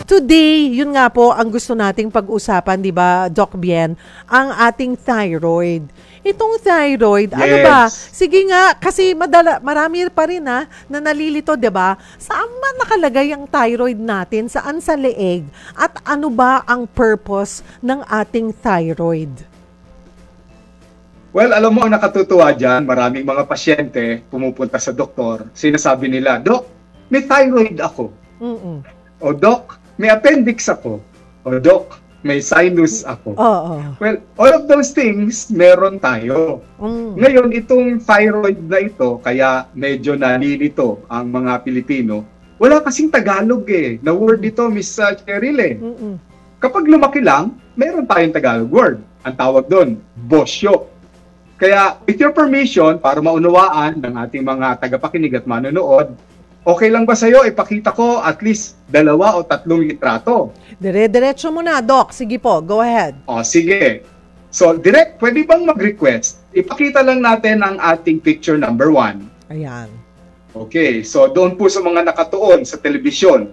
today, yun nga po ang gusto nating pag-usapan, di ba, Doc Bien, ang ating thyroid. Itong thyroid, ano ba? Sige nga, kasi marami pa rin na nalilito, di ba? Saan man nakalagay ang thyroid natin? Saan sa leeg? At ano ba ang purpose ng ating thyroid? Well, alam mo, ang nakatutuwa dyan, maraming mga pasyente pumupunta sa doktor, sinasabi nila, Doc, may thyroid ako. O Doc, may appendix ako. O Doc, may sinus ako. Well, all of those things, meron tayo. Ngayon, itong thyroid na ito, kaya medyo nalilito ang mga Pilipino, wala kasing Tagalog eh. Na word ito, Miss Cheryl eh. Kapag lumaki lang, meron tayong Tagalog word. Ang tawag doon, bosyo. Kaya, with your permission, para maunawaan ng ating mga tagapakinig at manonood, okay lang ba sa'yo ipakita ko at least 2 o 3 litrato? Dire-diretso mo na, Doc. Sige po, go ahead. O, sige. So, direct, pwede bang mag-request? Ipakita lang natin ang ating picture number 1. Ayan. Okay, so doon po sa mga nakatuon sa telebisyon,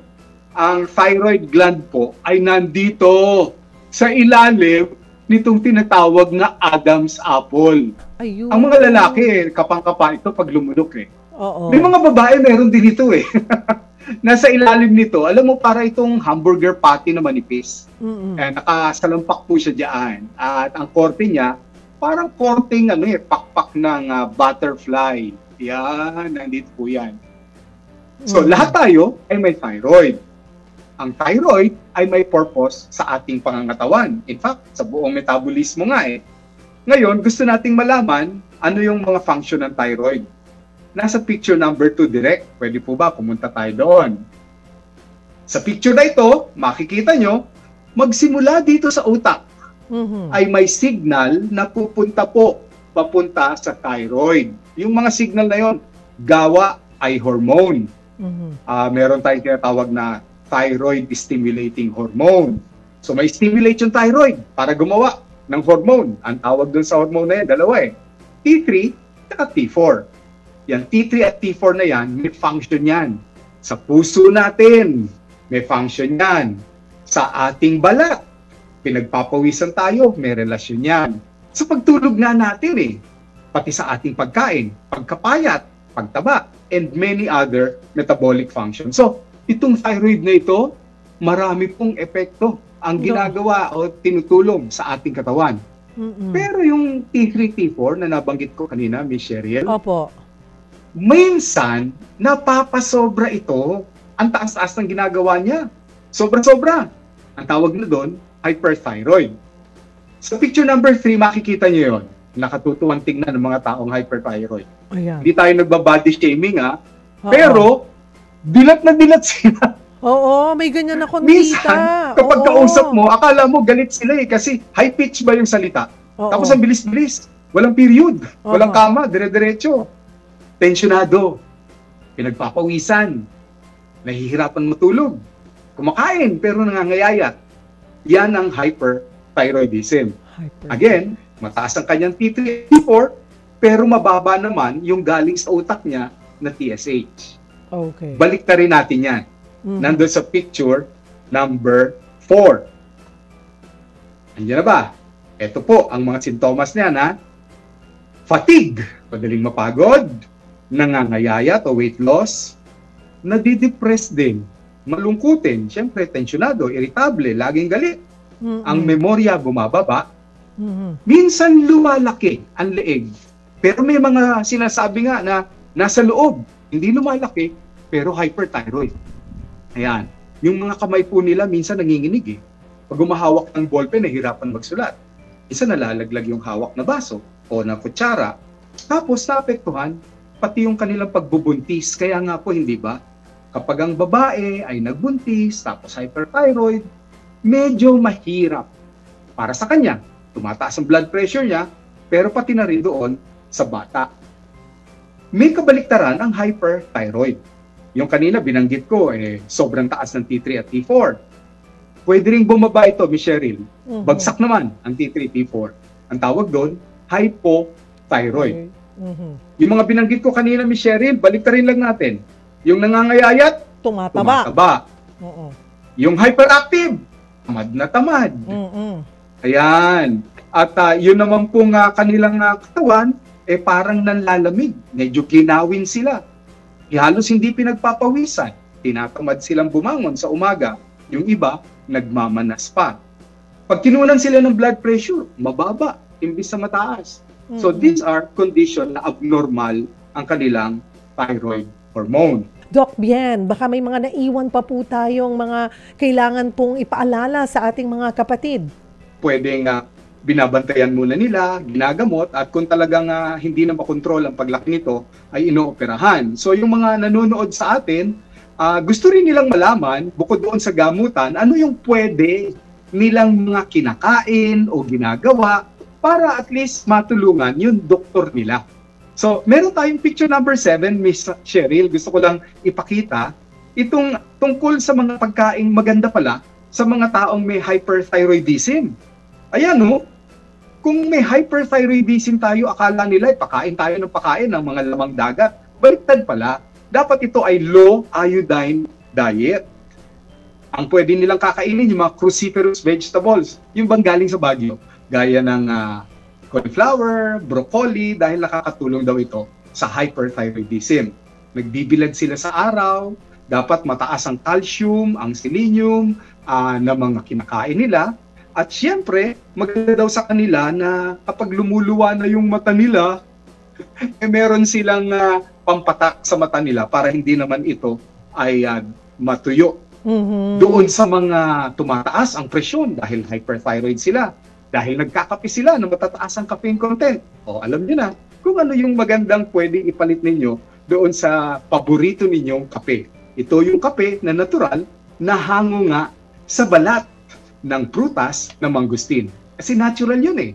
ang thyroid gland po ay nandito sa ilalim nitong tinatawag na Adam's apple. Ayun. Ang mga lalaki, kapang-kapa ito pag lumunok eh. Oo. May mga babae, meron din ito eh. Nasa ilalim nito, alam mo, para itong hamburger patty na manipis. Nakasalampak po siya dyan. At ang korte niya, parang korting pakpak ng butterfly. Yan, nandito po yan. So, lahat tayo ay may thyroid. Ang thyroid ay may purpose sa ating pangangatawan. In fact, sa buong metabolismo nga eh. Ngayon, gusto nating malaman ano yung mga function ng thyroid. Nasa picture number 2 direct. Pwede po ba pumunta tayo doon? Sa picture na ito, makikita nyo, magsimula dito sa utak ay may signal na papunta sa thyroid. Yung mga signal na yon, GABA ay hormone. Meron tayong tinatawag na thyroid stimulating hormone. So may stimulate yung thyroid para gumawa ng hormone. Ang tawag doon sa hormone na yan, dalawa eh. T3 at T4. Yan, T3 at T4 na yan, may function yan. Sa puso natin, may function yan. Sa ating balat, pinagpapawisan tayo, may relasyon yan. Sa pagtulog nga natin eh, pati sa ating pagkain, pagkapayat, pagtaba, and many other metabolic functions. So, itong thyroid na ito, marami pong epekto ang ginagawa o tinutulong sa ating katawan. Pero yung T3, T4 na nabanggit ko kanina, Miss Cheryl, opo, minsan, napapasobra ito. Ang taas-taas ng ginagawa niya. Sobra-sobra. Ang tawag na doon, hyperthyroid. Sa picture number 3, makikita niyo yon. Nakatutuwang tingnan ng mga taong hyperthyroid. Ayan. Hindi tayo nagbabody shaming ha. Pero, dilat na dilat sila. Oo, may ganyan akong minsan, kapag kausap mo, akala mo galit sila eh. Kasi high pitch ba yung salita? Tapos ang bilis-bilis. Walang period. Walang kama. Dire-diretso. Tensyonado, pinagpapawisan, nahihirapan matulog, kumakain pero nangangayayat. Yan ang hyperthyroidism. Again, mataas ang kanyang T3, T4, pero mababa naman yung galing sa utak niya na TSH. Okay. Balik na rin natin yan. Nandun sa picture number 4. Andiyan na ba? Ito po ang mga sintomas niya na fatigue, madaling mapagod, nangangayayat o weight loss, nadidepress din, malungkutin, syempre tensyonado, irritable, laging galit. Ang memorya bumababa. Minsan lumalaki ang leeg. Pero may mga sinasabi nga na nasa loob, hindi lumalaki, pero hyperthyroid. Ayan. Yung mga kamay po nila minsan nanginginig eh. Pag humahawak ng ballpen, nahihirapan magsulat. Isa nalalaglag yung hawak na baso o na kutsara. Tapos naapektuhan pati yung kanilang pagbubuntis. Kaya nga po, hindi ba? Kapag ang babae ay nagbuntis, tapos hyperthyroid, medyo mahirap para sa kanya. Tumataas ang blood pressure niya, pero pati na rin doon sa bata. May kabaliktaran ang hyperthyroid. Yung kanina binanggit ko, sobrang taas ng T3 at T4. Pwede rin bumaba ito, Miss Cheryl. Bagsak naman ang T3, T4. Ang tawag doon, hypothyroid. Yung mga binanggit ko kanina, Miss Cheryl, baliktarin lang natin. Yung nangangayayat, tumataba. Yung hyperactive, tamad na tamad. Ayan. At yun naman pong kanilang katawan, parang nanlalamig. Medyo kinawin sila. Halos hindi pinagpapawisan. Tinatamad silang bumangon sa umaga. Yung iba, nagmamanas pa. Pag kinunan sila ng blood pressure, mababa, imbis sa mataas. So these are condition na abnormal ang kanilang thyroid hormone. Doc Bien, baka may mga naiwan pa po tayong mga kailangan pong ipaalala sa ating mga kapatid. Pwedeng binabantayan muna nila, ginagamot, at kung talagang hindi na makontrol ang paglaki nito, ay inooperahan. So yung mga nanonood sa atin, gusto rin nilang malaman, bukod doon sa gamutan, ano yung pwede nilang mga kinakain o ginagawa para at least matulungan yung doktor nila. So, meron tayong picture number 7, Miss Cheryl. Gusto ko lang ipakita itong tungkol sa mga pagkaing maganda pala sa mga taong may hyperthyroidism. Ayan, no? Kung may hyperthyroidism tayo, akala nila pakain tayo ng pakain ng mga lamang dagat. Baliktad pala. Dapat ito ay low iodine diet. Ang pwede nilang kakainin yung mga cruciferous vegetables, yung bang galing sa Baguio, gaya ng cauliflower, broccoli, dahil nakakatulong daw ito sa hyperthyroidism. Nagbibilad sila sa araw, dapat mataas ang calcium, ang selenium na mga kinakain nila. At siyempre, maganda daw sa kanila na kapag lumuluwa na yung mata nila, meron silang pampatak sa mata nila para hindi naman ito ay matuyo. Doon sa mga tumataas ang presyon dahil hyperthyroid sila, dahil nagkakape sila na matataas ang caffeine content. O alam niyo na kung ano yung magandang pwedeng ipalit ninyo doon sa paborito ninyong kape. Ito yung kape na natural na hango nga sa balat ng prutas na mangustin. Kasi natural yun eh.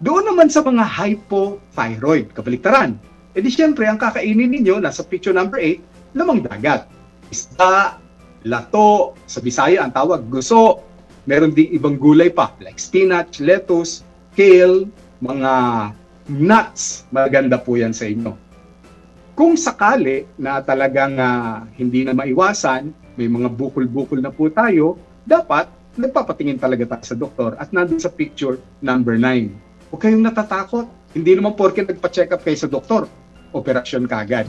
Doon naman sa mga hypothyroid, kabaliktaran. E di syempre, ang kakainin ninyo, nasa picture number 8, lamang dagat. Isda, lato, sa Bisaya ang tawag, guso. Meron ding ibang gulay pa, like spinach, lettuce, kale, mga nuts. Maganda po yan sa inyo. Kung sakali na talagang hindi na maiwasan, may mga bukol-bukol na po tayo, dapat nagpapatingin talaga tayo sa doktor at nandun sa picture number 9. Huwag kayong natatakot. Hindi naman porke nagpa-check up kayo sa doktor, operasyon kagad.